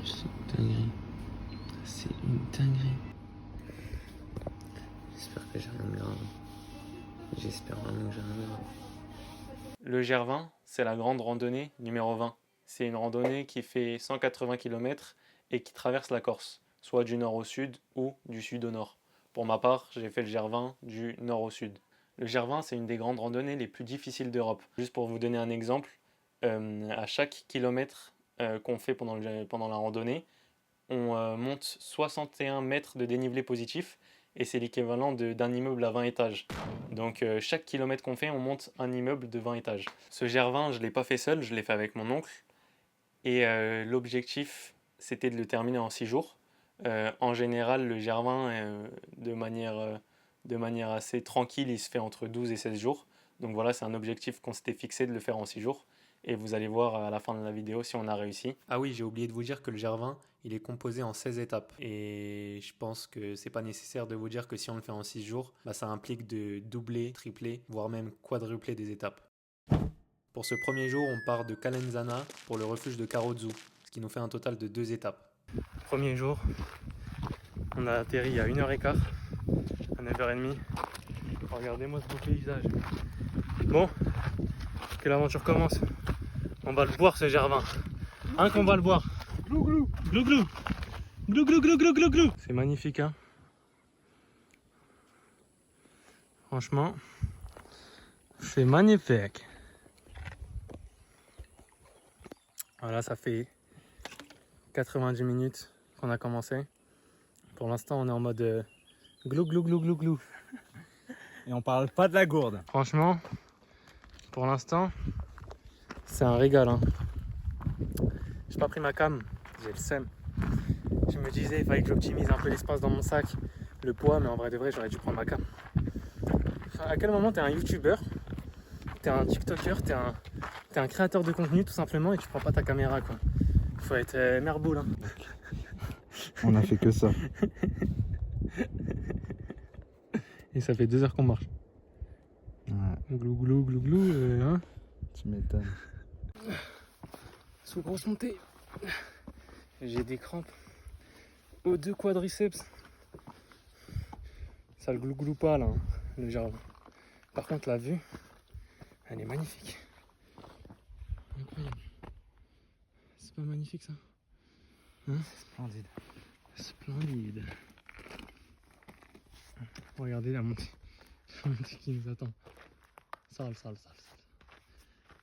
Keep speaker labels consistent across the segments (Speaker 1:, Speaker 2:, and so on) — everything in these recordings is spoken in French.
Speaker 1: C'est une dinguerie. C'est une dinguerie. J'espère que j'ai rien de grave. J'espère vraiment que j'ai rien de grave.
Speaker 2: Le GR20, c'est la grande randonnée numéro 20. C'est une randonnée qui fait 180 km et qui traverse la Corse, soit du nord au sud ou du sud au nord. Pour ma part, j'ai fait le GR20 du nord au sud. Le GR20, c'est une des grandes randonnées les plus difficiles d'Europe. Juste pour vous donner un exemple, à chaque kilomètre qu'on fait pendant la randonnée, on monte 61 mètres de dénivelé positif et c'est l'équivalent d'un immeuble à 20 étages. Donc chaque kilomètre qu'on fait, on monte un immeuble de 20 étages. Ce GR20, je ne l'ai pas fait seul, je l'ai fait avec mon oncle. Et l'objectif, c'était de le terminer en 6 jours. En général, le GR20, de manière assez tranquille, il se fait entre 12 et 16 jours. Donc voilà, c'est un objectif qu'on s'était fixé de le faire en 6 jours. Et vous allez voir à la fin de la vidéo si on a réussi. Ah oui, j'ai oublié de vous dire que le GR20, il est composé en 16 étapes. Et je pense que c'est pas nécessaire de vous dire que si on le fait en 6 jours, bah ça implique de doubler, tripler, voire même quadrupler des étapes. Pour ce premier jour, on part de Calenzana pour le refuge de Carozzu, ce qui nous fait un total de 2 étapes. Premier jour, on a atterri à 1h15, à 9h30. Regardez-moi ce beau paysage. Bon, que l'aventure commence. On va le boire ce GR20. Hein qu'on va le boire. Glou glou. Glou glou. Glou glou glou glou glou glou. C'est magnifique hein. Franchement, c'est magnifique. Voilà, ça fait 90 minutes qu'on a commencé. Pour l'instant, on est en mode glou glou glou glou glou.
Speaker 3: Et on parle pas de la gourde.
Speaker 2: Franchement, pour l'instant, c'est un régal. Hein. J'ai pas pris ma cam, j'ai le seum. Je me disais, il fallait que j'optimise un peu l'espace dans mon sac, le poids, mais en vrai de vrai, j'aurais dû prendre ma cam. Enfin, à quel moment t'es un youtubeur, t'es un tiktoker, t'es un créateur de contenu tout simplement et tu prends pas ta caméra quoi. Faut être merboule. Hein.
Speaker 3: On a fait que ça.
Speaker 2: Et ça fait 2 heures qu'on marche.
Speaker 3: Ouais.
Speaker 2: Glou glou glou glou, hein.
Speaker 3: Tu m'étonnes.
Speaker 2: Sous grosse montée. J'ai des crampes aux 2 quadriceps. Ça le glouglou pas là, hein, le jardin. Par contre la vue, elle est magnifique. Incroyable. C'est pas magnifique ça hein?
Speaker 3: Splendide.
Speaker 2: Splendide. Regardez la montée. La montée qui nous attend. Sale.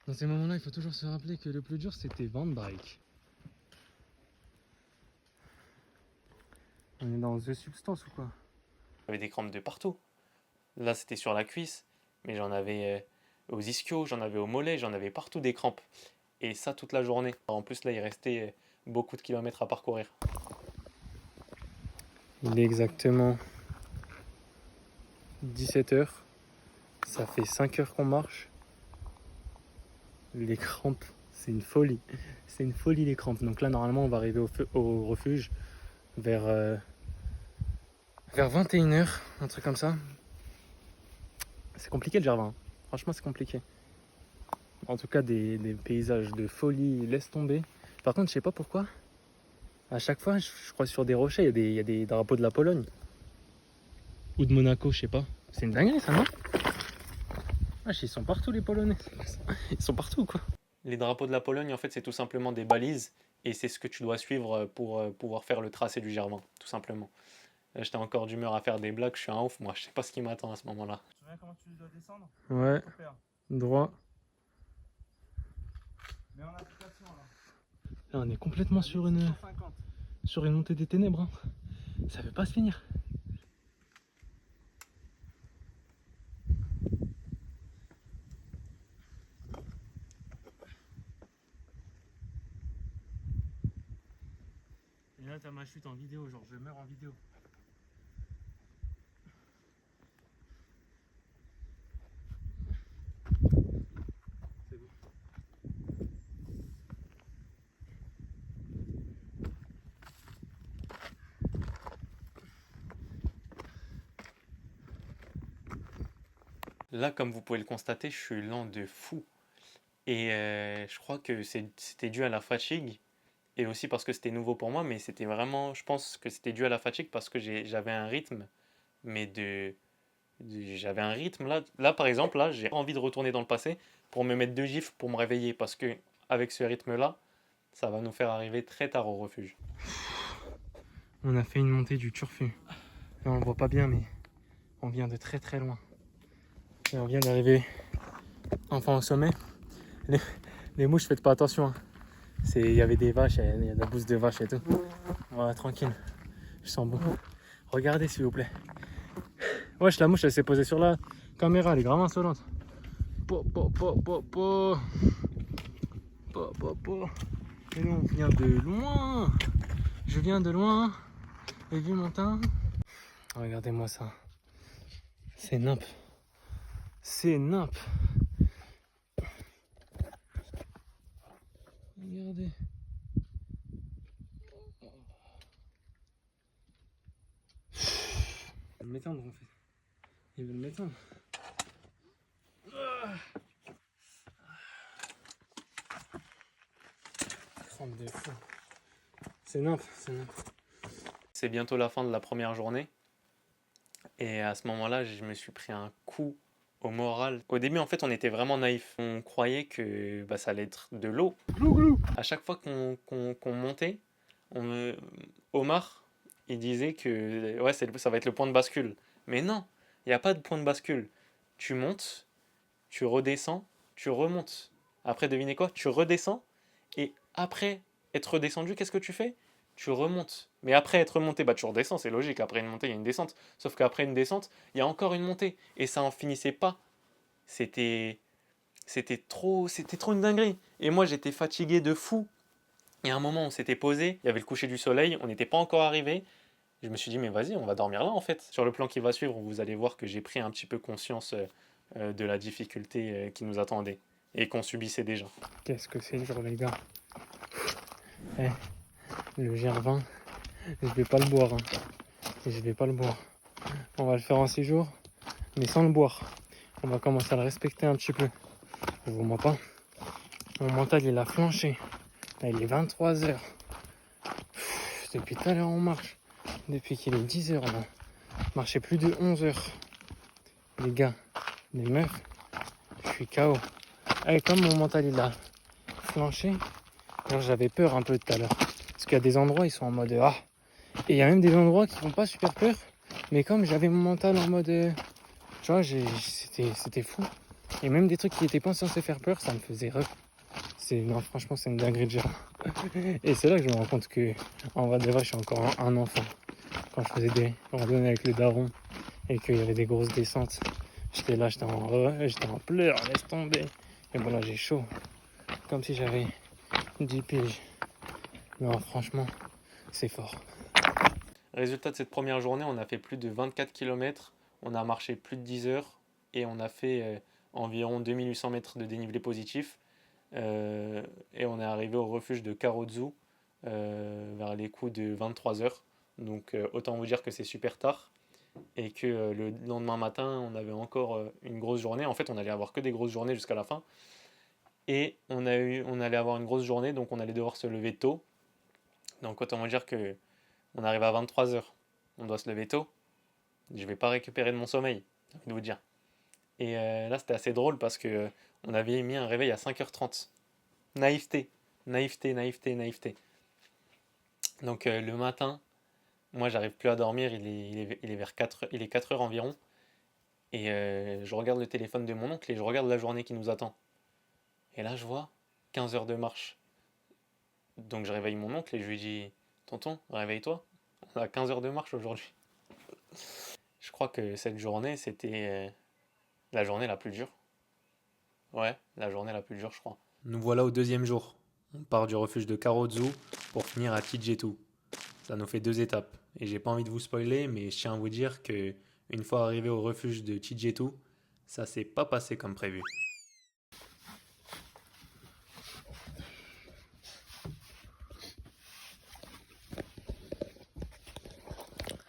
Speaker 2: Dans ces moments-là, il faut toujours se rappeler que le plus dur c'était Van Dyke. On est dans The Substance ou quoi? J'avais des crampes de partout. Là c'était sur la cuisse, mais j'en avais aux ischios, j'en avais au mollet, j'en avais partout des crampes. Et ça toute la journée. En plus là il restait beaucoup de kilomètres à parcourir. Il est exactement 17h. Ça fait 5 heures qu'on marche. Les crampes, c'est une folie. C'est une folie les crampes. Donc là normalement on va arriver au refuge vers 21h, un truc comme ça. C'est compliqué le jardin. Franchement c'est compliqué. En tout cas des paysages de folie, laisse tomber. Par contre je sais pas pourquoi. À chaque fois je crois sur des rochers il y a des drapeaux de la Pologne. Ou de Monaco, je sais pas. C'est une dinguerie ça non? Ils sont partout les Polonais. Ils sont partout quoi. Les drapeaux de la Pologne en fait c'est tout simplement des balises. Et c'est ce que tu dois suivre pour pouvoir faire le tracé du GR20, tout simplement. Là, j'étais encore d'humeur à faire des blagues, je suis un ouf, moi je sais pas ce qui m'attend à ce moment-là.
Speaker 3: Tu te souviens comment tu dois descendre?
Speaker 2: Ouais, droit.
Speaker 3: Mais en application là.
Speaker 2: Là, on est complètement sur une montée des ténèbres. Hein. Ça veut pas se finir. Et là, t'as ma chute en vidéo, genre je meurs en vidéo. C'est bon. Là, comme vous pouvez le constater, je suis lent de fou. Et je crois que c'était dû à la fatigue et aussi parce que c'était nouveau pour moi, mais c'était vraiment, je pense que c'était dû à la fatigue parce que j'avais un rythme, mais j'avais un rythme là par exemple, là j'ai envie de retourner dans le passé pour me mettre 2 gifles pour me réveiller parce que avec ce rythme-là, ça va nous faire arriver très tard au refuge. On a fait une montée du Turfu. Là, on le voit pas bien, mais on vient de très très loin. Et on vient d'arriver enfin au sommet. Les mouches, faites pas attention, hein. Il y avait des vaches, il y a de la bouse de vache et tout. Voilà, tranquille. Je sens bon. Regardez s'il vous plaît. Wesh, la mouche elle s'est posée sur la caméra, elle est vraiment insolente. Po, po, po, po, po. Po, po, po. Et nous on vient de loin. Je viens de loin. Et vu mon teint. Regardez-moi ça. C'est nimp. C'est nimp. Regardez. Ils veulent m'éteindre en fait. Ils veulent m'éteindre. Crampe de fou. C'est nimp, c'est nimp. C'est bientôt la fin de la première journée. Et à ce moment-là, je me suis pris un coup au moral. Au début, en fait, on était vraiment naïfs. On croyait que ça allait être de l'eau. À chaque fois qu'on montait, Omar, il disait que ouais, ça va être le point de bascule. Mais non, il n'y a pas de point de bascule. Tu montes, tu redescends, tu remontes. Après, devinez quoi? Tu redescends. Et après être redescendu, qu'est-ce que tu fais? Tu remontes. Mais après être monté, tu redescends, c'est logique. Après une montée, il y a une descente. Sauf qu'après une descente, il y a encore une montée. Et ça en finissait pas. C'était trop une dinguerie. Et moi, j'étais fatigué de fou. Il y a un moment, on s'était posé, il y avait le coucher du soleil, on n'était pas encore arrivé. Je me suis dit, mais vas-y, on va dormir là en fait. Sur le plan qui va suivre, vous allez voir que j'ai pris un petit peu conscience de la difficulté qui nous attendait et qu'on subissait déjà. Qu'est-ce que c'est dur, les gars. Le GR20, je vais pas le boire. Je vais pas le boire. On va le faire en 6 jours, mais sans le boire. On va commencer à le respecter un petit peu. Je vous mens pas. Mon mental, il a flanché. Là, il est 23h. Depuis tout à l'heure, on marche. Depuis qu'il est 10h, là. Marcher plus de 11h. Les gars, les meufs, je suis KO. Et comme mon mental, il a flanché, alors j'avais peur un peu tout à l'heure. Parce qu'il y a des endroits, ils sont en mode ah. Et il y a même des endroits qui font pas super peur. Mais comme j'avais mon mental en mode tu vois, c'était fou. Et même des trucs qui étaient pas censés faire peur, ça me faisait rep. Non, franchement, c'est une dinguerie de gérer. Et c'est là que je me rends compte que, en vrai de vrai, je suis encore un enfant. Quand je faisais des randonnées avec le daron et qu'il y avait des grosses descentes, j'étais là, j'étais en pleurs, laisse tomber. Et voilà, j'ai chaud. Comme si j'avais 10 piges. Non, franchement, c'est fort. Résultat de cette première journée, on a fait plus de 24 km, on a marché plus de 10 heures et on a fait environ 2800 mètres de dénivelé positif. Et on est arrivé au refuge de Karozu vers les coups de 23h. Donc autant vous dire que c'est super tard et que le lendemain matin on avait encore une grosse journée. En fait on allait avoir que des grosses journées jusqu'à la fin. Et on allait avoir une grosse journée, donc on allait devoir se lever tôt. Donc autant vous dire que on arrive à 23h. On doit se lever tôt. Je vais pas récupérer de mon sommeil, j'ai envie de vous dire. Et là c'était assez drôle parce que on avait mis un réveil à 5h30. Naïveté. Donc le matin, moi j'arrive plus à dormir, il est vers 4h environ. Et je regarde le téléphone de mon oncle et je regarde la journée qui nous attend. Et là je vois 15 heures de marche. Donc je réveille mon oncle et je lui dis « Tonton, réveille-toi, on a 15 heures de marche aujourd'hui. » Je crois que cette journée, c'était la journée la plus dure. Ouais, la journée la plus dure, je crois. Nous voilà au deuxième jour. On part du refuge de Karozu pour finir à Tijetu. Ça nous fait 2 étapes. Et j'ai pas envie de vous spoiler, mais je tiens à vous dire que une fois arrivé au refuge de Tijetu, ça s'est pas passé comme prévu.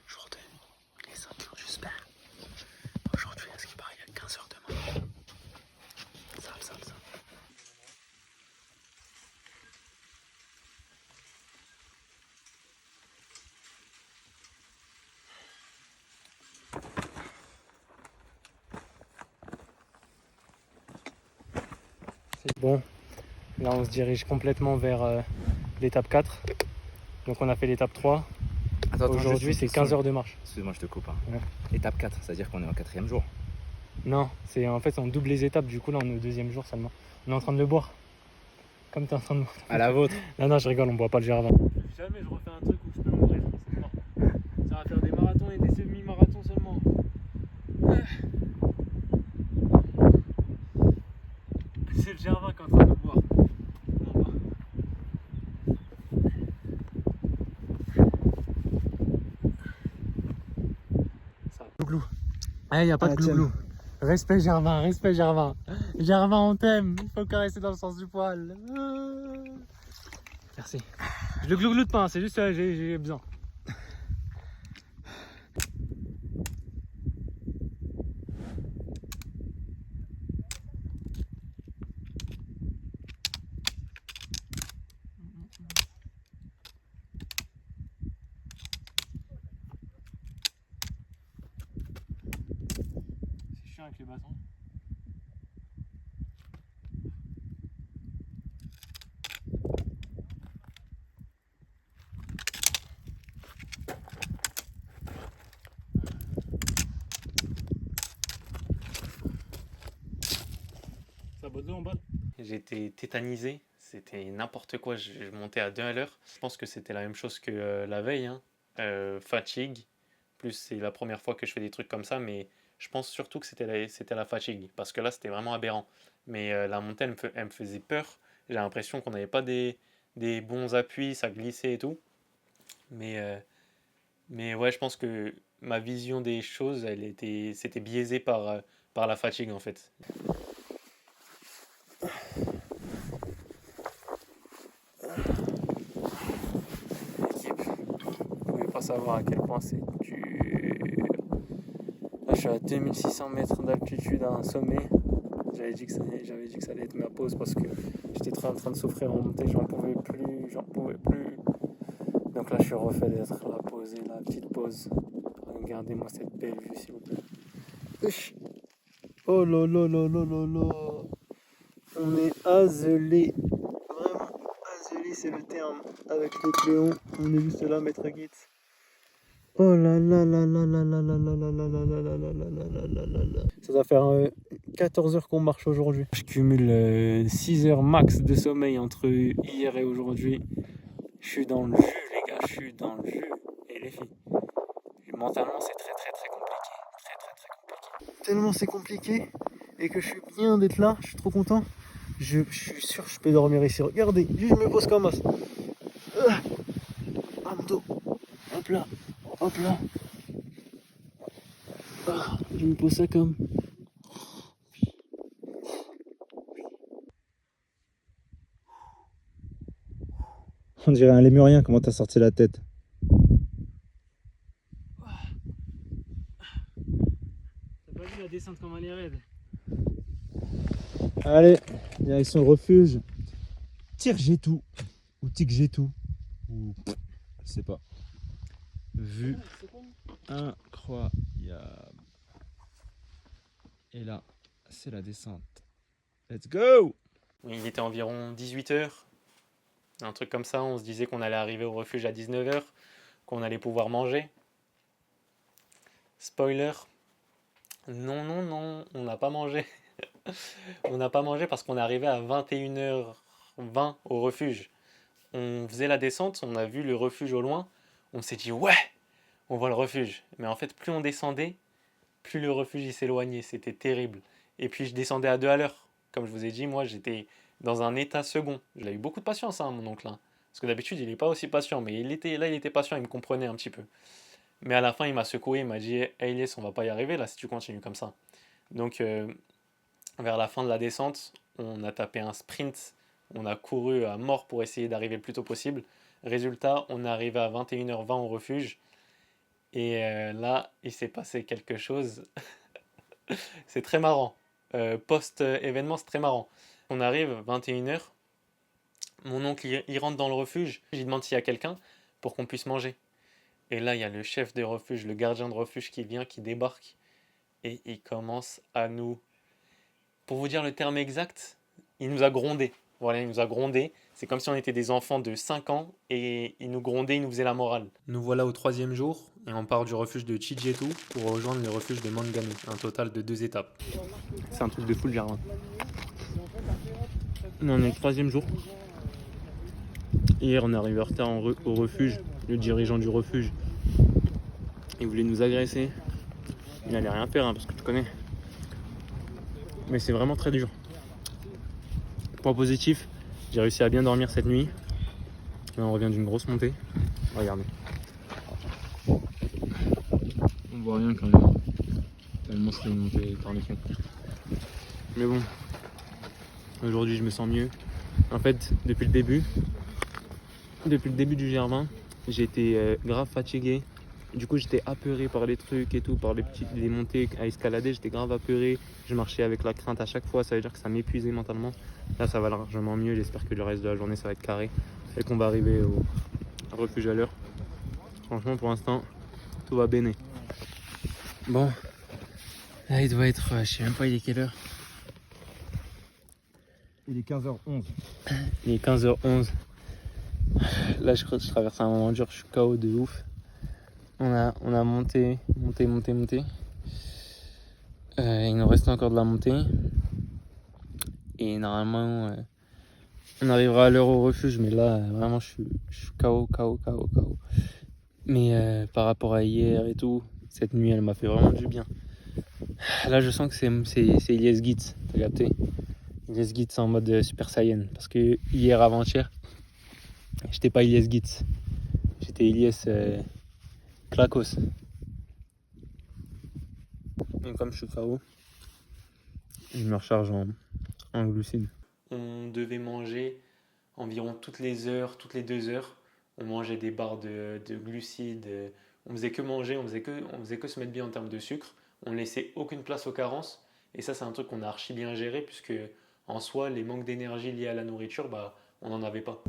Speaker 2: Jour 2, il est 5h, j'espère. Aujourd'hui, à ce qui paraît, il y a 15 heures de marche. Ça. Bon, là on se dirige complètement vers l'étape 4. Donc on a fait l'étape 3. Aujourd'hui c'est 15 heures de marche.
Speaker 4: Excuse-moi, je te coupe. Hein.
Speaker 2: Ouais.
Speaker 4: Étape 4, c'est-à-dire qu'on est en 4e jour.
Speaker 2: Non, c'est en fait on double les étapes, du coup là on est au 2e jour seulement. On est en train de le boire. Comme t'es en train de boire.
Speaker 4: À la vôtre.
Speaker 2: Non, je rigole, on boit pas le Gervin. Jamais je refais un truc où je peux mourir, c'est mort. Ça va faire des marathons et des semi-marathons seulement. C'est le Gervin qui est en train de boire. Non, pas. Ça va. Glouglou. Ah, y a pas de glouglou. Respect Gervin, respect Gervin. Gervin, on t'aime. Il faut caresser dans le sens du poil. Merci. Je le glougloute pas, c'est juste j'ai besoin. C'est chiant avec les bâtons. Ça botte de en bas. J'étais tétanisé, c'était n'importe quoi, je montais à 2 à l'heure. Je pense que c'était la même chose que la veille, hein. Fatigue, plus c'est la première fois que je fais des trucs comme ça, mais je pense surtout que c'était la fatigue, parce que là c'était vraiment aberrant. Mais la montée elle me faisait peur, j'ai l'impression qu'on n'avait pas des bons appuis, ça glissait et tout. Mais ouais, je pense que ma vision des choses, c'était biaisé par la fatigue en fait. Vous pouvez pas savoir à quel point c'est dur. Là, je suis à 2600 mètres d'altitude à un sommet. J'avais dit que ça allait être ma pause parce que j'étais en train de souffrir en montée, j'en pouvais plus. Donc là, je suis refait d'être là, posé, la petite pause. Regardez-moi cette belle vue, s'il vous plaît. Oh là là là là là là. On est azelé. Vraiment azelé, c'est le terme. Avec le Cléon, on est juste là, maître Gitz. Oh là là là là là là là là là là là là là là là là là là là. Ça doit faire 14 heures qu'on marche aujourd'hui. Je cumule 6 heures max de sommeil entre hier et aujourd'hui. Je suis dans le jus, les gars, je suis dans le jus. Et les filles, mentalement, c'est très très très compliqué. Très très très compliqué. Tellement c'est compliqué et que je suis bien d'être là, je suis trop content. Je suis sûr que je peux dormir ici. Regardez, juste je me pose comme ça. Abdos. Hop là. Hop là. Ah, je me pose ça comme.
Speaker 3: On dirait un lémurien, comment t'as sorti la tête.
Speaker 2: T'as pas vu la descente comme elle est raide?
Speaker 3: Allez, direction refuge. Tire j'ai tout. Ou tic j'ai tout. Ou je sais pas. Vue incroyable. Et là, c'est la descente. Let's go!
Speaker 2: Il était environ 18h, un truc comme ça. On se disait qu'on allait arriver au refuge à 19h, qu'on allait pouvoir manger. Spoiler, non, on n'a pas mangé. On n'a pas mangé parce qu'on est arrivé à 21h20 au refuge. On faisait la descente, on a vu le refuge au loin, on s'est dit ouais, on voit le refuge. Mais en fait, plus on descendait, plus le refuge il s'éloignait, c'était terrible. Et puis je descendais à 2 à l'heure. Comme je vous ai dit, moi j'étais dans un état second. Il a eu beaucoup de patience, hein, mon oncle. Hein. Parce que d'habitude, il n'est pas aussi patient, mais il était patient, il me comprenait un petit peu. Mais à la fin, il m'a secoué, il m'a dit hey Les, on va pas y arriver là si tu continues comme ça. Donc, vers la fin de la descente, on a tapé un sprint, on a couru à mort pour essayer d'arriver le plus tôt possible. Résultat, on est arrivé à 21h20 au refuge. Et là, il s'est passé quelque chose. C'est très marrant. Post-événement, c'est très marrant. On arrive, 21h. Mon oncle, il rentre dans le refuge. Je lui demande s'il y a quelqu'un pour qu'on puisse manger. Et là, il y a le chef de refuge, le gardien de refuge qui vient, qui débarque. Et il commence à nous... Pour vous dire le terme exact, il nous a grondé. Voilà, il nous a grondé. C'est comme si on était des enfants de 5 ans et il nous grondait, il nous faisait la morale. Nous voilà au 3e jour et on part du refuge de Chijetu pour rejoindre le refuge de Mangano, un total de 2 étapes. C'est un truc de fou le jardin. On est le 3e jour. Hier, on est arrivé en retard au refuge. Le dirigeant du refuge, il voulait nous agresser. Il n'allait rien faire, parce que tu connais. Mais c'est vraiment très dur. Point positif, j'ai réussi à bien dormir cette nuit. Là, on revient d'une grosse montée. Regardez. On voit rien quand même. Tellement c'est une montée par les fonds. Mais bon, aujourd'hui je me sens mieux. En fait, depuis le début du GR20, j'ai été grave fatigué. Du coup, j'étais apeuré par les trucs et tout, par les montées à escalader. J'étais grave apeuré. Je marchais avec la crainte à chaque fois. Ça veut dire que ça m'épuisait mentalement. Là, ça va largement mieux. J'espère que le reste de la journée, ça va être carré. Et qu'on va arriver au refuge à l'heure. Franchement, pour l'instant, tout va béné. Bon, là, il doit être, je sais même pas, il est quelle heure?
Speaker 3: Il est 15h11.
Speaker 2: Il est 15h11. Là, je crois que je traverse un moment dur. Je suis KO de ouf. On a monté. Il nous reste encore de la montée. Et normalement, on arrivera à l'heure au refuge. Mais là, vraiment, je suis KO. Mais par rapport à hier et tout, cette nuit, elle m'a fait vraiment du bien. Là, je sens que c'est Ilyes Gitz. T'as capté? Ilyes Gitz en mode Super Saiyan. Parce que hier, avant-hier, j'étais pas Ilyes Gitz. J'étais Ilyes Klakos. Et comme je suis KO, je me recharge en glucides. On devait manger environ toutes les heures, toutes les 2 heures. On mangeait des barres de glucides. On faisait que manger, on faisait que se mettre bien en termes de sucre. On ne laissait aucune place aux carences. Et ça, c'est un truc qu'on a archi bien géré, puisque en soi, les manques d'énergie liés à la nourriture, on n'en avait pas.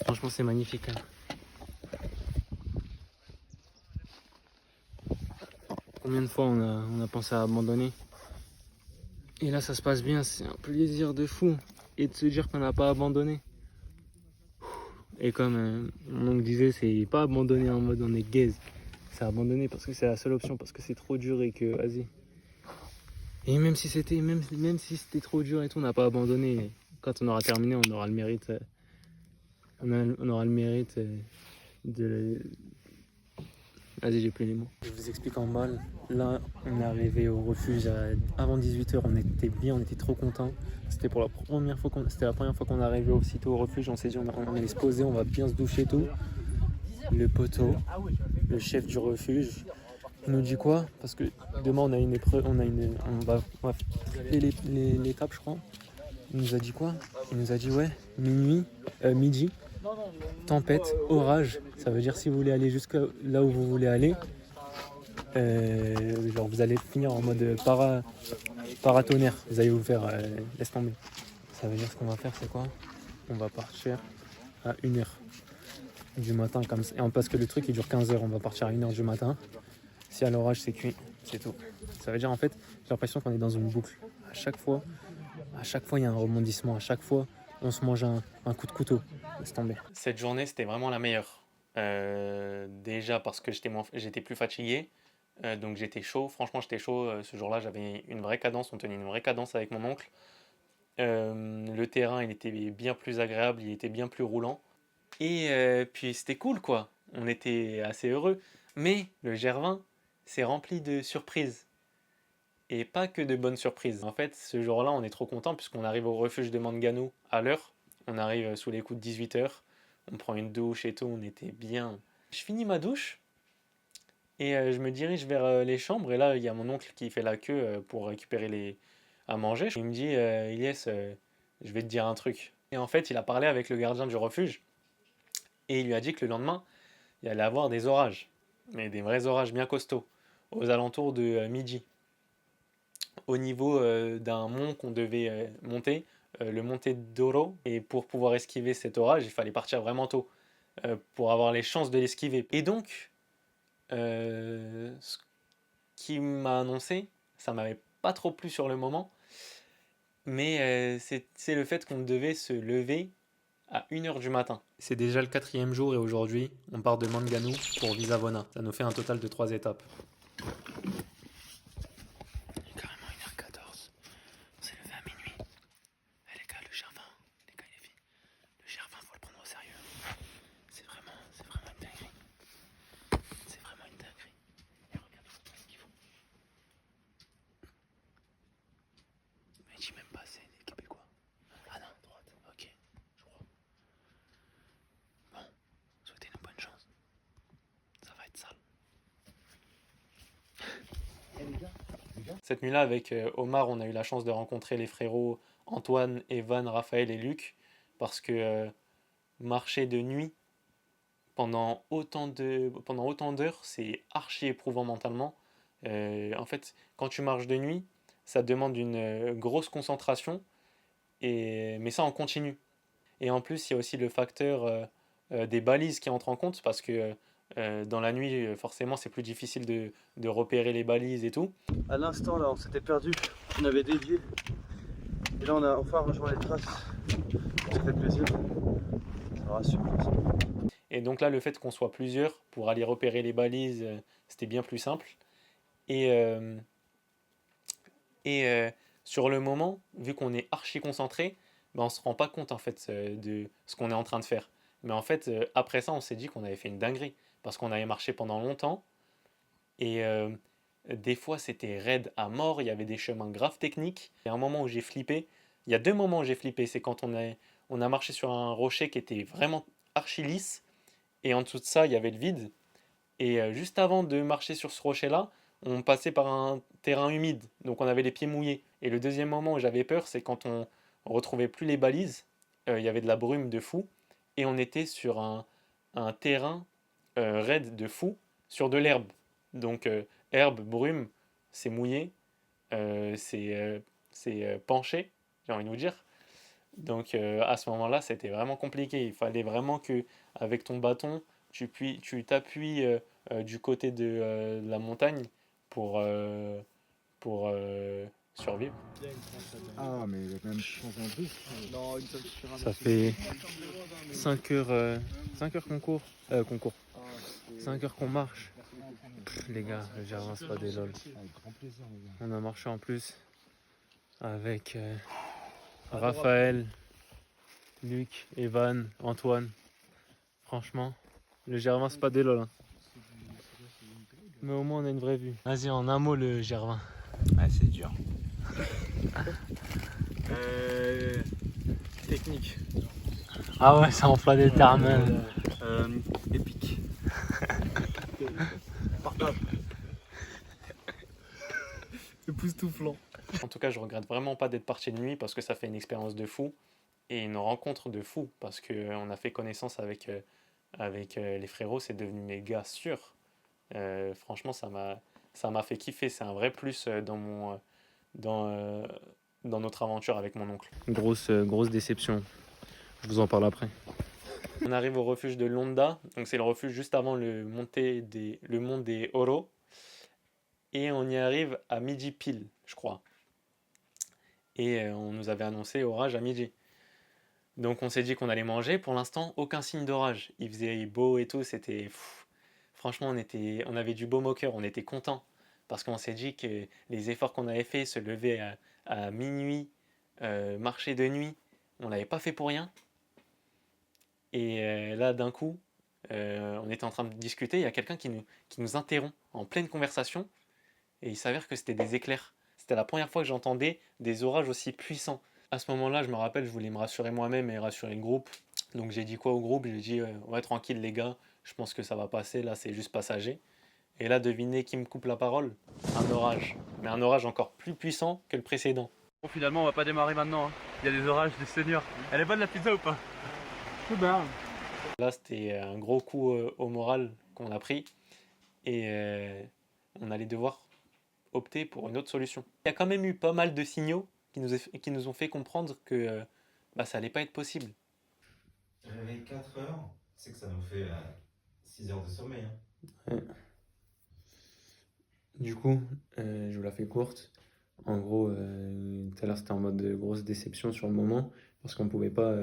Speaker 2: Franchement, c'est magnifique. Combien de fois on a pensé à abandonner? Et là, ça se passe bien, c'est un plaisir de fou. Et de se dire qu'on n'a pas abandonné. Et comme mon oncle disait, c'est pas abandonner en mode on est gaze. C'est abandonner parce que c'est la seule option, parce que c'est trop dur et que, vas-y. Et même si c'était trop dur et tout, on n'a pas abandonné. Quand on aura terminé, on aura le mérite. On aura le mérite de... Vas-y, j'ai plus les mots. Je vous explique en bas. Là, on est arrivé au refuge avant 18h. On était bien, on était trop contents. C'était la première fois qu'on est arrivé aussitôt au refuge. On s'est dit, on allait se poser, on va bien se doucher et tout. Le poteau, le chef du refuge, il nous dit quoi? Parce que demain, on a une épreuve, on va faire l'étape, je crois. Il nous a dit quoi? Il nous a dit, ouais, midi. Tempête, orage, ça veut dire si vous voulez aller jusqu'à là où vous voulez aller, vous allez finir en mode paratonnerre, vous allez vous faire laisse tomber. Ça veut dire ce qu'on va faire, c'est quoi? On va partir à 1h du matin comme ça. Et parce que le truc il dure 15h, on va partir à 1h du matin. Si à l'orage c'est cuit, c'est tout. Ça veut dire en fait, j'ai l'impression qu'on est dans une boucle. À chaque fois il y a un rebondissement, à chaque fois on se mange un coup de couteau. Laisse tomber. Cette journée, c'était vraiment la meilleure. Déjà parce que j'étais plus fatigué, donc j'étais chaud. Franchement, j'étais chaud. Ce jour-là, j'avais une vraie cadence. On tenait une vraie cadence avec mon oncle. Le terrain, il était bien plus agréable, il était bien plus roulant. Et puis, c'était cool, quoi. On était assez heureux. Mais le GR20, c'est rempli de surprises. Et pas que de bonnes surprises. En fait, ce jour-là, on est trop content puisqu'on arrive au refuge de Mangano à l'heure. On arrive sous les coups de 18h. On prend une douche et tout, on était bien. Je finis ma douche et je me dirige vers les chambres. Et là, il y a mon oncle qui fait la queue pour récupérer à manger. Il me dit, Ilyes, je vais te dire un truc. Et en fait, il a parlé avec le gardien du refuge et il lui a dit que le lendemain, il allait avoir des orages, mais des vrais orages bien costauds, aux alentours de midi, au niveau d'un mont qu'on devait monter, le Monte d'Oro. Et pour pouvoir esquiver cet orage, il fallait partir vraiment tôt pour avoir les chances de l'esquiver. Et donc, ce qu'il m'a annoncé, ça m'avait pas trop plu sur le moment, mais c'est le fait qu'on devait se lever à 1h du matin. C'est déjà le 4e jour et aujourd'hui, on part de Manganou pour Visavona. Ça nous fait un total de 3 étapes.
Speaker 4: Carrément 1h14. On s'est levé à minuit. Eh les gars, le Gervin, les gars et les filles, le Gervin, faut le prendre au sérieux. C'est vraiment une dinguerie. C'est vraiment une dinguerie. Et regardez ce qu'ils font. Mais je dis même pas, c'est des Québécois. Ah non, droite, ok, je crois. Bon, souhaitez-nous bonne chance. Ça va être sale.
Speaker 2: Cette nuit-là, avec Omar, on a eu la chance de rencontrer les frérots Antoine, Evan, Raphaël et Luc, parce que marcher de nuit pendant autant d'heures, c'est archi éprouvant mentalement. En fait, quand tu marches de nuit, ça demande une grosse concentration, mais ça en continu. Et en plus, il y a aussi le facteur des balises qui entre en compte, parce que dans la nuit, forcément, c'est plus difficile de repérer les balises et tout.
Speaker 3: À l'instant là, on s'était perdu, on avait dévié. Et là on a enfin rejoint les traces. Ça fait plaisir. Ça rassure.
Speaker 2: Et donc là, le fait qu'on soit plusieurs pour aller repérer les balises, c'était bien plus simple. Et sur le moment, vu qu'on est archi concentré, ben on se rend pas compte en fait de ce qu'on est en train de faire. Mais en fait, après ça, on s'est dit qu'on avait fait une dinguerie parce qu'on avait marché pendant longtemps et des fois c'était raide à mort. Il y avait des chemins graves techniques. Il y a un moment où j'ai flippé. Il y a 2 moments où j'ai flippé. C'est quand on a marché sur un rocher qui était vraiment archi lisse et en dessous de ça, il y avait le vide. Et juste avant de marcher sur ce rocher-là, on passait par un terrain humide, donc on avait les pieds mouillés. Et le deuxième moment où j'avais peur, c'est quand on retrouvait plus les balises, il y avait de la brume de fou, et on était sur un terrain raide de fou, sur de l'herbe. Donc herbe, brume, c'est mouillé, c'est penché, j'ai envie de vous dire. Donc à ce moment-là, c'était vraiment compliqué. Il fallait vraiment que avec ton bâton, tu t'appuies du côté de la montagne pour, pour survivre.
Speaker 5: Ah, mais même sans un bus. Non, une seule suffira.
Speaker 2: Ça fait 5 heures, 5 heures qu'on court. 5 heures qu'on marche. Les gars, le Gervin, c'est pas des lol.
Speaker 5: Avec grand plaisir, les gars.
Speaker 2: On a marché en plus avec Raphaël, Luc, Evan, Antoine. Franchement, le Gervin, c'est pas des lol. Hein. Mais au moins, on a une vraie vue. Vas-y, en un mot, le Gervin.
Speaker 4: Ouais, c'est dur.
Speaker 5: Technique.
Speaker 2: Ah ouais, ça emploie des termes.
Speaker 5: Épique. Partable. Époustouflant.
Speaker 2: En tout cas, je regrette vraiment pas d'être parti de nuit parce que ça fait une expérience de fou et une rencontre de fou parce qu'on a fait connaissance avec les frérots, c'est devenu mes gars sûrs. Franchement, ça m'a fait kiffer. C'est un vrai plus dans notre aventure avec mon oncle. Grosse déception. Je vous en parle après. On arrive au refuge de Londa. Donc c'est le refuge juste avant le mont des Oro. Et on y arrive à midi pile, je crois. Et on nous avait annoncé orage à midi. Donc on s'est dit qu'on allait manger. Pour l'instant, aucun signe d'orage. Il faisait beau et tout. C'était... Franchement, on avait du baume au cœur. On était contents. Parce qu'on s'est dit que les efforts qu'on avait fait, se lever à minuit, marcher de nuit, on l'avait pas fait pour rien. Et là, d'un coup, on était en train de discuter. Il y a quelqu'un qui nous interrompt en pleine conversation. Et il s'avère que c'était des éclairs. C'était la première fois que j'entendais des orages aussi puissants. À ce moment-là, je me rappelle, je voulais me rassurer moi-même et rassurer le groupe. Donc j'ai dit quoi au groupe? J'ai dit ouais, tranquille les gars, je pense que ça va passer, là c'est juste passager. Et là, devinez qui me coupe la parole? Un orage. Mais un orage encore plus puissant que le précédent.
Speaker 3: Bon, finalement, on va pas démarrer maintenant. Hein.
Speaker 2: Il y a des orages du Seigneur. Elle est bonne la pizza ou pas? Là, c'était un gros coup au moral qu'on a pris et on allait devoir opter pour une autre solution. Il y a quand même eu pas mal de signaux qui nous ont fait comprendre que ça allait pas être possible.
Speaker 6: Réveil 4 heures, c'est que ça nous fait 6 heures de sommeil.
Speaker 1: Du coup, je vous la fais courte. En gros, tout à l'heure c'était en mode de grosse déception sur le moment parce qu'on pouvait pas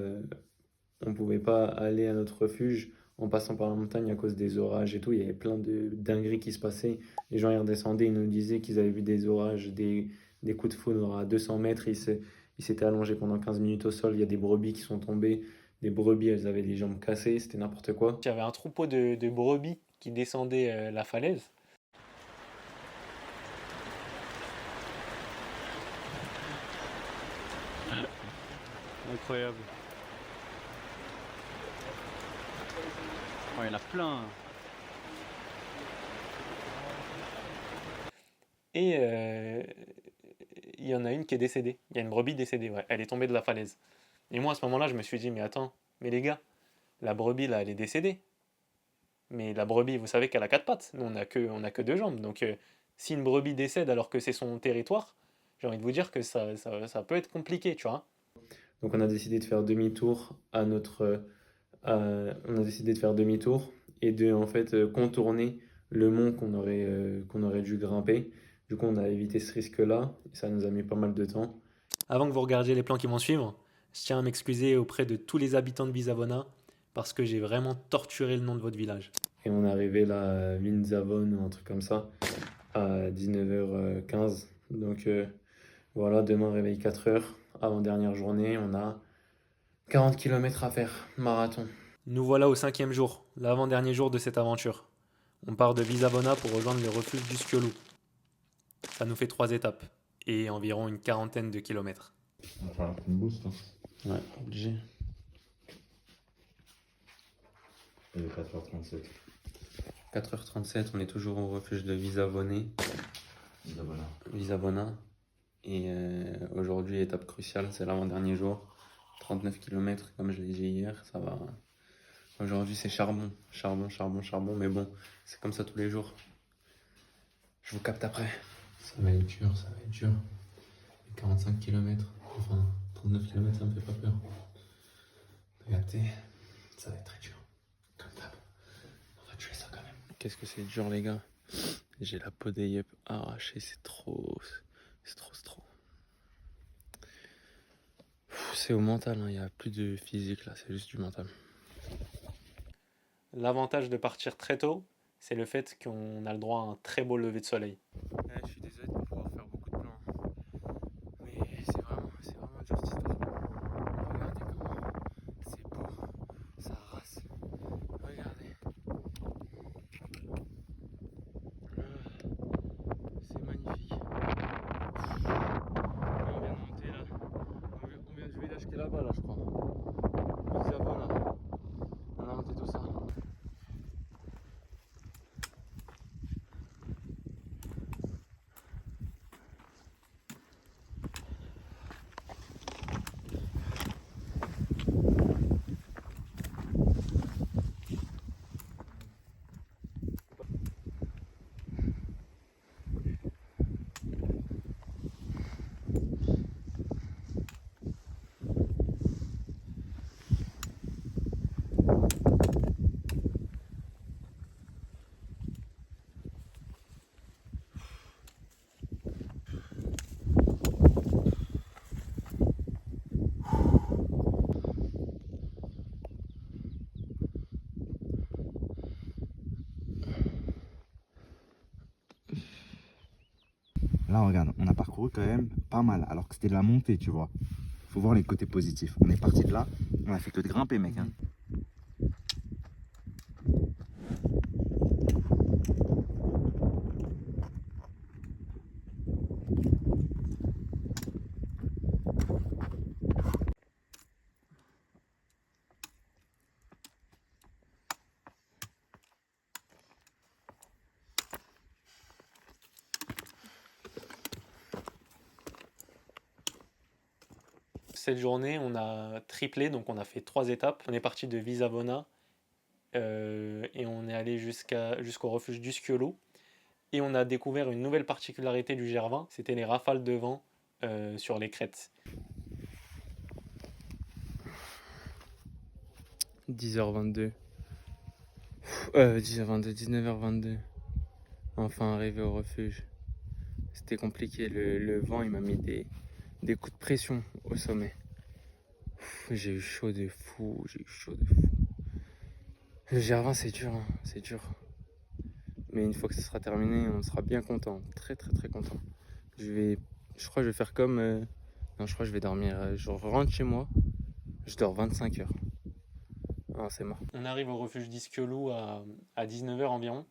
Speaker 1: aller à notre refuge en passant par la montagne à cause des orages et tout. Il y avait plein de dingueries qui se passaient. Les gens y redescendaient, ils nous disaient qu'ils avaient vu des orages, des coups de foudre à 200 mètres. Ils s'étaient allongés pendant 15 minutes au sol. Il y a des brebis qui sont tombées. Des brebis, elles avaient les jambes cassées. C'était n'importe quoi.
Speaker 2: Il y avait un troupeau de brebis qui descendait la falaise.
Speaker 3: Incroyable. Oh, il y en a plein.
Speaker 2: Et il y en a une qui est décédée. Il y a une brebis décédée, ouais. Elle est tombée de la falaise. Et moi, à ce moment-là, je me suis dit, mais attends, mais les gars, la brebis, là, elle est décédée. Mais la brebis, vous savez qu'elle a 4 pattes. Nous, on a que 2 jambes. Donc, si une brebis décède alors que c'est son territoire, j'ai envie de vous dire que ça peut être compliqué, tu vois.
Speaker 1: Donc on a décidé de faire demi-tour on a décidé de faire demi-tour et de en fait contourner le mont qu'on aurait dû grimper. Du coup, on a évité ce risque-là et ça nous a mis pas mal de temps.
Speaker 2: Avant que vous regardiez les plans qui vont suivre, je tiens à m'excuser auprès de tous les habitants de Visavona parce que j'ai vraiment torturé le nom de votre village.
Speaker 1: Et on est arrivé là à Vinzavon ou un truc comme ça à 19h15. Donc voilà, demain réveil 4h. Avant-dernière journée, on a 40 km à faire, marathon.
Speaker 2: Nous voilà au 5e jour, l'avant-dernier jour de cette aventure. On part de Visavona pour rejoindre les refuges du Skiolu. Ça nous fait 3 étapes et environ une quarantaine de kilomètres.
Speaker 6: On va falloir une boost.
Speaker 1: Ouais, obligé.
Speaker 6: Il est 4h37.
Speaker 1: 4h37, on est toujours au refuge de Visavone. Visavona. Et aujourd'hui, étape cruciale, c'est l'avant-dernier jour. 39 km, comme je l'ai dit hier, ça va. Aujourd'hui, c'est charbon, mais bon, c'est comme ça tous les jours. Je vous capte après. Ça va être dur, ça va être dur. 45 km, enfin 39 km, ça me fait pas peur. Regardez, ça va être très dur. Comme d'hab. On va tuer ça quand même. Qu'est-ce que c'est dur, les gars. J'ai la peau des yeux arrachée, c'est trop. C'est trop. C'est au mental, il n'y a plus de physique là, c'est juste du mental.
Speaker 2: L'avantage de partir très tôt, c'est le fait qu'on a le droit à un très beau lever de soleil.
Speaker 1: Je suis désolé de ne pouvoir faire beaucoup de plans, mais c'est vraiment dur cette histoire. Regardez comment c'est beau, ça rase. Regardez. C'est magnifique. On vient de monter là. On vient du village qui est là-bas, là, je crois. Visavona. On a monté tout ça.
Speaker 5: Là, regarde, on a parcouru quand même pas mal, alors que c'était de la montée, tu vois. Faut voir les côtés positifs. On est parti de là, on a fait que de grimper, mec. Hein.
Speaker 2: cette journée, on a triplé, donc on a fait 3 étapes. On est parti de Visavona et on est allé jusqu'au refuge d'Uskiolo. Et on a découvert une nouvelle particularité du Gervin, c'était les rafales de vent sur les crêtes.
Speaker 1: 10h22. 10h22, 19h22. Enfin arrivé au refuge. C'était compliqué, le vent il m'a mis des coups de pression au sommet. J'ai eu chaud de fou, Le Gervin c'est dur, hein, c'est dur. Mais une fois que ce sera terminé, on sera bien content, très très très content. Je crois que je vais faire comme... Non, je crois que je vais dormir, je rentre chez moi, je dors 25 heures. Ah, c'est mort.
Speaker 2: On arrive au refuge d'Iskiolo à 19h environ,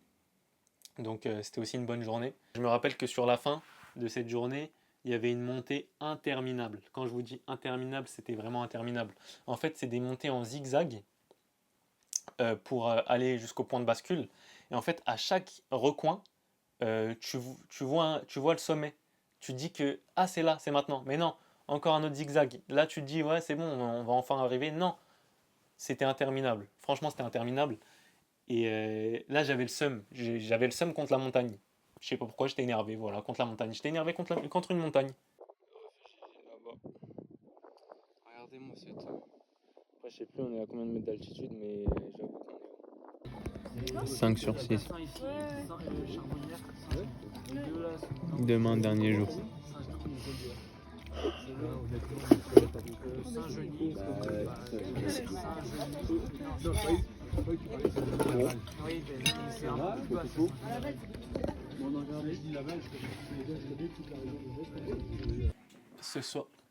Speaker 2: donc c'était aussi une bonne journée. Je me rappelle que sur la fin de cette journée, il y avait une montée interminable. Quand je vous dis interminable, c'était vraiment interminable. En fait, c'est des montées en zigzag pour aller jusqu'au point de bascule. Et en fait, à chaque recoin, tu vois le sommet. Tu te dis que ah c'est là, c'est maintenant. Mais non, encore un autre zigzag. Là, tu te dis ouais c'est bon, on va enfin arriver. Non, c'était interminable. Franchement, c'était interminable. Et là, j'avais le seum. J'avais le seum contre la montagne. Je sais pas pourquoi, j'étais énervé. Voilà, contre la montagne. J'étais énervé contre une montagne.
Speaker 1: Regardez-moi ce temps. Après, je sais plus on est à combien de mètres d'altitude, mais j'avoue qu'on est 5 sur 6. Demain, dernier jour.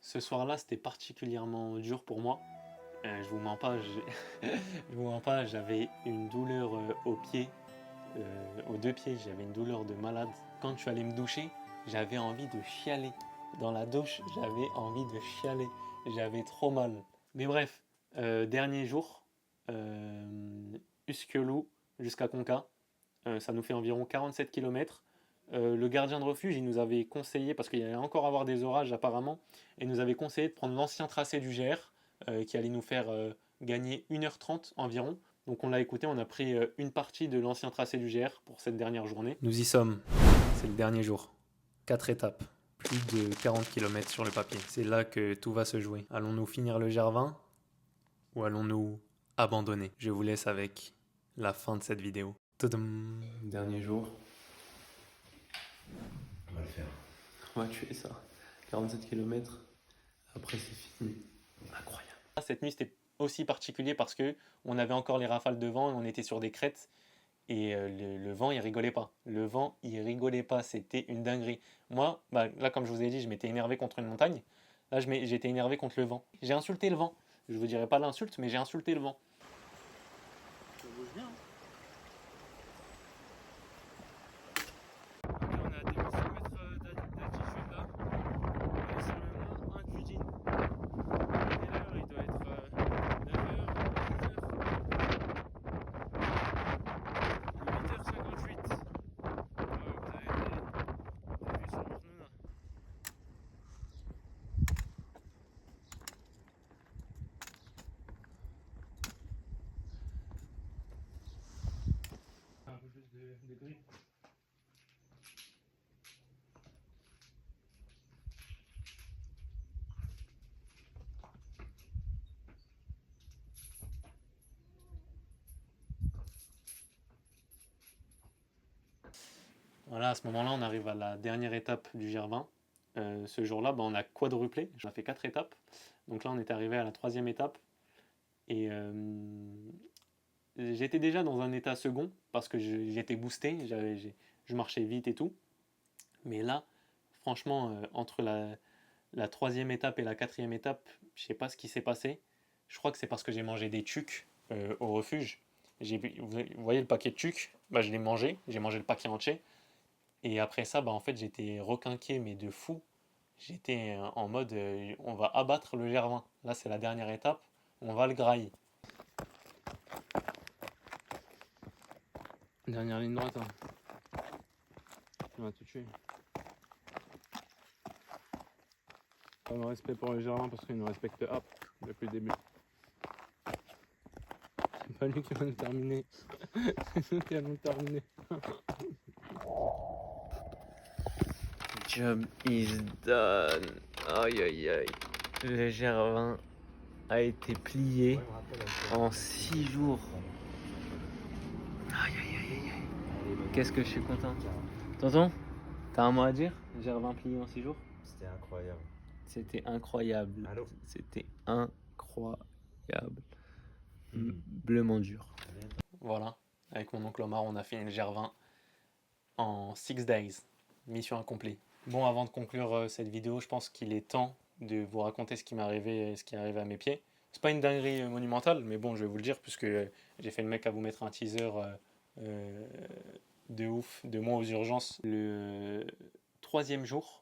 Speaker 2: Ce soir-là, c'était particulièrement dur pour moi. Je vous mens pas, je vous mens pas, j'avais une douleur aux pieds, aux 2 pieds, j'avais une douleur de malade. Quand je suis allé me doucher, j'avais envie de chialer. Dans la douche, j'avais envie de chialer. J'avais trop mal. Mais bref, dernier jour, Uskiolo jusqu'à Konka. Ça nous fait environ 47 km. Le gardien de refuge, il nous avait conseillé, parce qu'il allait encore avoir des orages apparemment, et il nous avait conseillé de prendre l'ancien tracé du GR, qui allait nous faire gagner 1h30 environ. Donc on l'a écouté, on a pris une partie de l'ancien tracé du GR pour cette dernière journée. Nous y sommes, c'est le dernier jour. 4 étapes, plus de 40 km sur le papier. C'est là que tout va se jouer. Allons-nous finir le Gervin ou allons-nous abandonner? Je vous laisse avec la fin de cette vidéo. Tadam.
Speaker 1: Dernier jour.
Speaker 6: On va le faire.
Speaker 1: On va tuer ça. 47 km. Après, c'est fini. Incroyable.
Speaker 2: Cette nuit, c'était aussi particulier parce que on avait encore les rafales de vent et on était sur des crêtes. Et le vent, il rigolait pas. Le vent, il rigolait pas. C'était une dinguerie. Moi, là, comme je vous ai dit, je m'étais énervé contre une montagne. Là, j'étais énervé contre le vent. J'ai insulté le vent. Je vous dirai pas l'insulte, mais j'ai insulté le vent. Ça bouge bien.
Speaker 1: On est à 2100 mètres d'altitude là. Sur le mont Incudine. Et l'heure, il doit être 9h, 10h. 8h58. Vous avez vu sur Ornuna. Un peu plus de gris.
Speaker 2: Voilà, à ce moment-là, on arrive à la dernière étape du Gervin. Ce jour-là, on a quadruplé. J'en ai fait 4 étapes. Donc là, on est arrivé à la 3e étape. Et j'étais déjà dans un état second parce que j'étais boosté. Je marchais vite et tout. Mais là, franchement, entre la 3e étape et la 4e étape, je sais pas ce qui s'est passé. Je crois que c'est parce que j'ai mangé des tucs au refuge. Vous voyez le paquet de tucs, je l'ai mangé. J'ai mangé le paquet entier. Et après ça, en fait, j'étais requinqué, mais de fou. J'étais en mode, on va abattre le Gervin. Là, c'est la dernière étape. On va le grailler.
Speaker 1: Dernière ligne droite. Hein. On va tout tuer.
Speaker 2: Pas de respect pour le Gervin parce qu'il nous respecte hop depuis le début. C'est pas lui qui va nous terminer. C'est nous qui allons terminer.
Speaker 1: Job is done. Aïe aïe aïe. Le Gervin a été plié en 6 jours. Aïe aïe aïe aïe. Qu'est-ce que je suis content. Tonton, t'as un mot à dire? Gervin plié en 6 jours?
Speaker 6: C'était incroyable.
Speaker 1: C'était incroyable.
Speaker 6: Allô?
Speaker 1: C'était incroyable. Bleuement dur.
Speaker 2: Voilà, avec mon oncle Omar, on a fini le Gervin en 6 days. Mission accomplie. Bon, avant de conclure cette vidéo, je pense qu'il est temps de vous raconter ce qui m'est arrivé, ce qui est arrivé à mes pieds. C'est pas une dinguerie monumentale, mais bon, je vais vous le dire puisque j'ai fait le mec à vous mettre un teaser de ouf de moi aux urgences. Le 3e jour,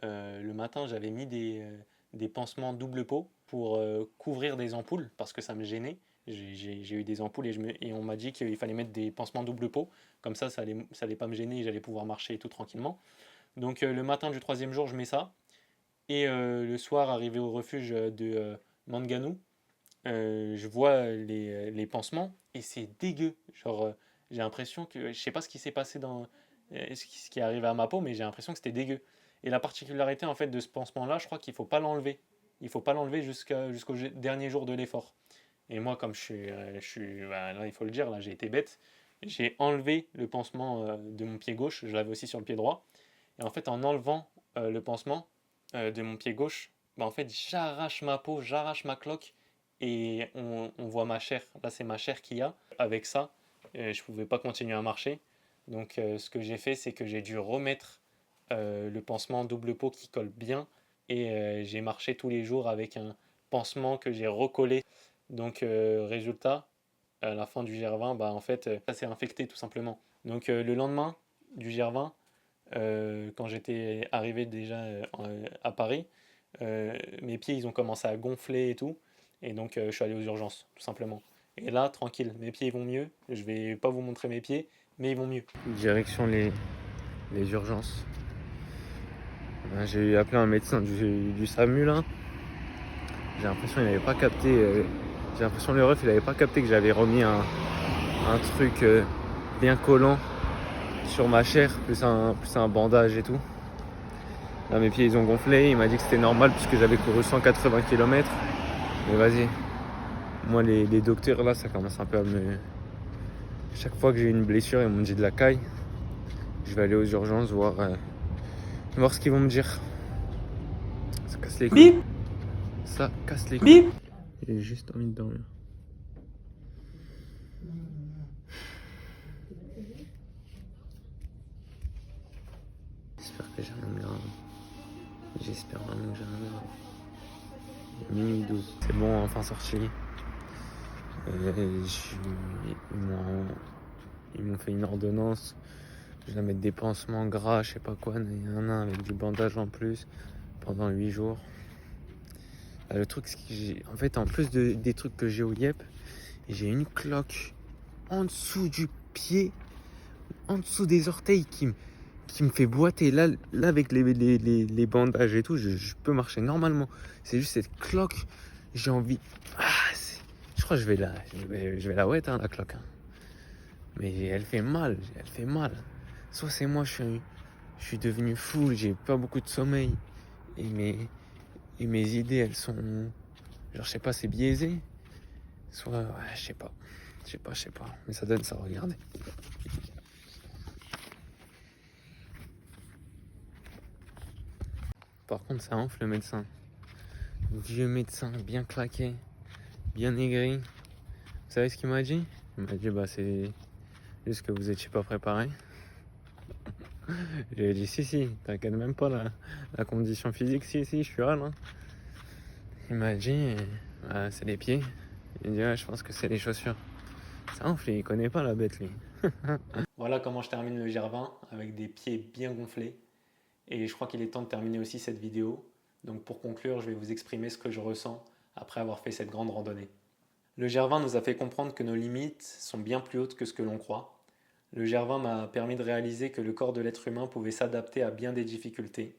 Speaker 2: le matin, j'avais mis des pansements double pot pour couvrir des ampoules parce que ça me gênait. J'ai eu des ampoules et on m'a dit qu'il fallait mettre des pansements double pot. Comme ça allait pas me gêner et j'allais pouvoir marcher et tout tranquillement. Donc le matin du 3e jour, je mets ça. Et le soir, arrivé au refuge de Manganou, je vois les pansements et c'est dégueu. Genre, j'ai l'impression que... Je sais pas ce qui s'est passé dans... ce qui est arrivé à ma peau, mais j'ai l'impression que c'était dégueu. Et la particularité en fait de ce pansement-là, je crois qu'il faut pas l'enlever. Il faut pas l'enlever jusqu'au dernier jour de l'effort. Et moi, comme je suis là, il faut le dire, là, j'ai été bête. J'ai enlevé le pansement de mon pied gauche. Je l'avais aussi sur le pied droit. Et en fait, en enlevant le pansement de mon pied gauche, en fait, j'arrache ma peau, j'arrache ma cloque. Et on voit ma chair. Là, c'est ma chair qu'il y a. Avec ça, je pouvais pas continuer à marcher. Donc, ce que j'ai fait, c'est que j'ai dû remettre le pansement double pot qui colle bien. Et j'ai marché tous les jours avec un pansement que j'ai recollé. Donc, résultat, à la fin du Gervin, en fait, ça s'est infecté tout simplement. Donc, le lendemain du Gervin, quand j'étais arrivé déjà à Paris, mes pieds ils ont commencé à gonfler et tout. Et donc, je suis allé aux urgences, tout simplement. Et là, tranquille, mes pieds ils vont mieux. Je vais pas vous montrer mes pieds, mais ils vont mieux.
Speaker 1: Direction les urgences. J'ai appelé un médecin du SAMU là. J'ai l'impression qu'il n'avait pas capté. J'ai l'impression le ref il n'avait pas capté que j'avais remis un truc bien collant sur ma chair, plus un bandage et tout. Là mes pieds ils ont gonflé, il m'a dit que c'était normal puisque j'avais couru 180 km. Mais vas-y. Moi les docteurs là ça commence un peu à me. Chaque fois que j'ai une blessure ils m'ont dit de la caille. Je vais aller aux urgences voir ce qu'ils vont me dire. Ça casse les couilles. Bip. Ça casse les couilles. Bip. J'ai juste envie de dormir. J'espère que j'ai rien de grave. J'espère vraiment que j'ai rien de grave. Minuit 12. C'est bon, enfin sorti. Ils m'ont fait une ordonnance. Je dois mettre des pansements gras, je sais pas quoi, avec du bandage en plus pendant 8 jours. Le truc, c'est que en fait, en plus des trucs que j'ai au Yep, j'ai une cloque en dessous du pied, en dessous des orteils qui me fait boiter. Là avec les bandages et tout, je peux marcher normalement. C'est juste cette cloque, j'ai envie. Je crois que je vais la wet, la cloque. Mais elle fait mal. Soit c'est moi, je suis devenu fou, j'ai pas beaucoup de sommeil. Et mes idées, elles sont. Genre, je sais pas, c'est biaisé. Soit, ouais, je sais pas. Mais ça donne ça, regardez. Par contre, ça enfle le médecin. Vieux médecin, bien claqué, bien aigri. Vous savez ce qu'il m'a dit? Il m'a dit, c'est juste que vous étiez pas préparé. J'ai dit si, t'inquiète même pas la condition physique, si, je suis là. Il m'a dit, c'est les pieds. Il dit, ouais, je pense que c'est les chaussures. Ça enfle, il connaît pas la bête lui.
Speaker 2: Voilà comment je termine le Gervin avec des pieds bien gonflés. Et je crois qu'il est temps de terminer aussi cette vidéo. Donc pour conclure, je vais vous exprimer ce que je ressens après avoir fait cette grande randonnée. Le Gervin nous a fait comprendre que nos limites sont bien plus hautes que ce que l'on croit. Le Gervin m'a permis de réaliser que le corps de l'être humain pouvait s'adapter à bien des difficultés.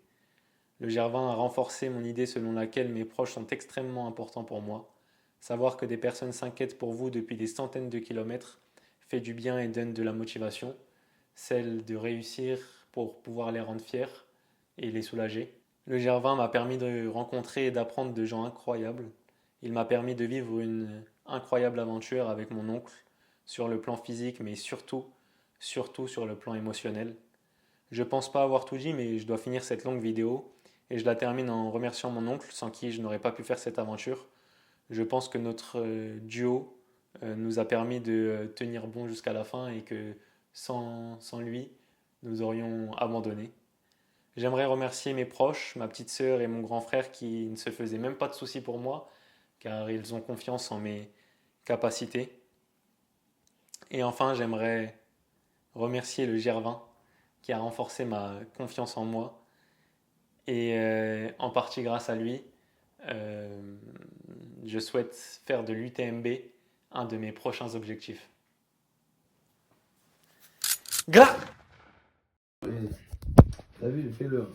Speaker 2: Le GR20 a renforcé mon idée selon laquelle mes proches sont extrêmement importants pour moi. Savoir que des personnes s'inquiètent pour vous depuis des centaines de kilomètres fait du bien et donne de la motivation, celle de réussir pour pouvoir les rendre fiers et les soulager. Le GR20 m'a permis de rencontrer et d'apprendre de gens incroyables. Il m'a permis de vivre une incroyable aventure avec mon oncle sur le plan physique, mais surtout sur le plan émotionnel. Je pense pas avoir tout dit, mais je dois finir cette longue vidéo et je la termine en remerciant mon oncle sans qui je n'aurais pas pu faire cette aventure. Je pense que notre duo nous a permis de tenir bon jusqu'à la fin et que sans lui, nous aurions abandonné. J'aimerais remercier mes proches, ma petite sœur et mon grand frère qui ne se faisaient même pas de soucis pour moi car ils ont confiance en mes capacités. Et enfin, j'aimerais remercier le GR20 qui a renforcé ma confiance en moi. Et en partie grâce à lui, je souhaite faire de l'UTMB un de mes prochains objectifs.
Speaker 7: T'as vu, fais-le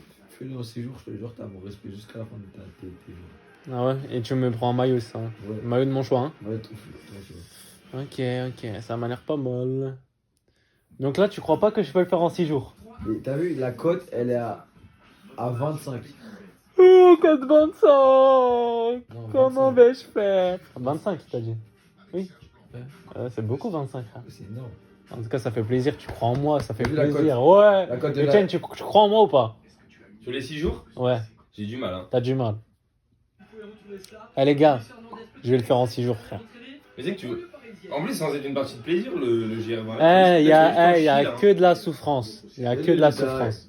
Speaker 7: en 6 jours, je te jure, t'as mon respect jusqu'à la fin de tes jours.
Speaker 2: Ah ouais, et tu me prends en maillot, ça.
Speaker 7: Ouais.
Speaker 2: Maillot de mon choix, hein.
Speaker 7: Ouais, tout fait.
Speaker 2: Ok, ça m'a l'air pas mal. Donc là, tu crois pas que je peux le faire en 6 jours?
Speaker 7: Et t'as vu, la cote, elle est à 25.
Speaker 2: Oh, 4,25!
Speaker 7: Non,
Speaker 2: Comment
Speaker 7: 25.
Speaker 2: vais-je faire? 25, t'as dit? Oui.
Speaker 7: Ouais.
Speaker 2: C'est beaucoup 25, frère.
Speaker 7: C'est énorme.
Speaker 2: En tout cas, ça fait plaisir, tu crois en moi, ça fait
Speaker 7: T'as vu la
Speaker 2: plaisir. Ouais!
Speaker 7: La cote de
Speaker 2: Etienne, tu crois en moi ou pas?
Speaker 6: Sur les 6 jours,
Speaker 2: Ouais,
Speaker 6: j'ai du mal. Hein.
Speaker 2: t'as du mal. Eh les gars, je vais le faire en 6 jours, frère.
Speaker 6: Mais c'est que tu veux. En plus, sans être une partie de plaisir, le GR20.
Speaker 2: Eh, il y a
Speaker 6: Je
Speaker 2: que de la souffrance. Il y a que de la souffrance.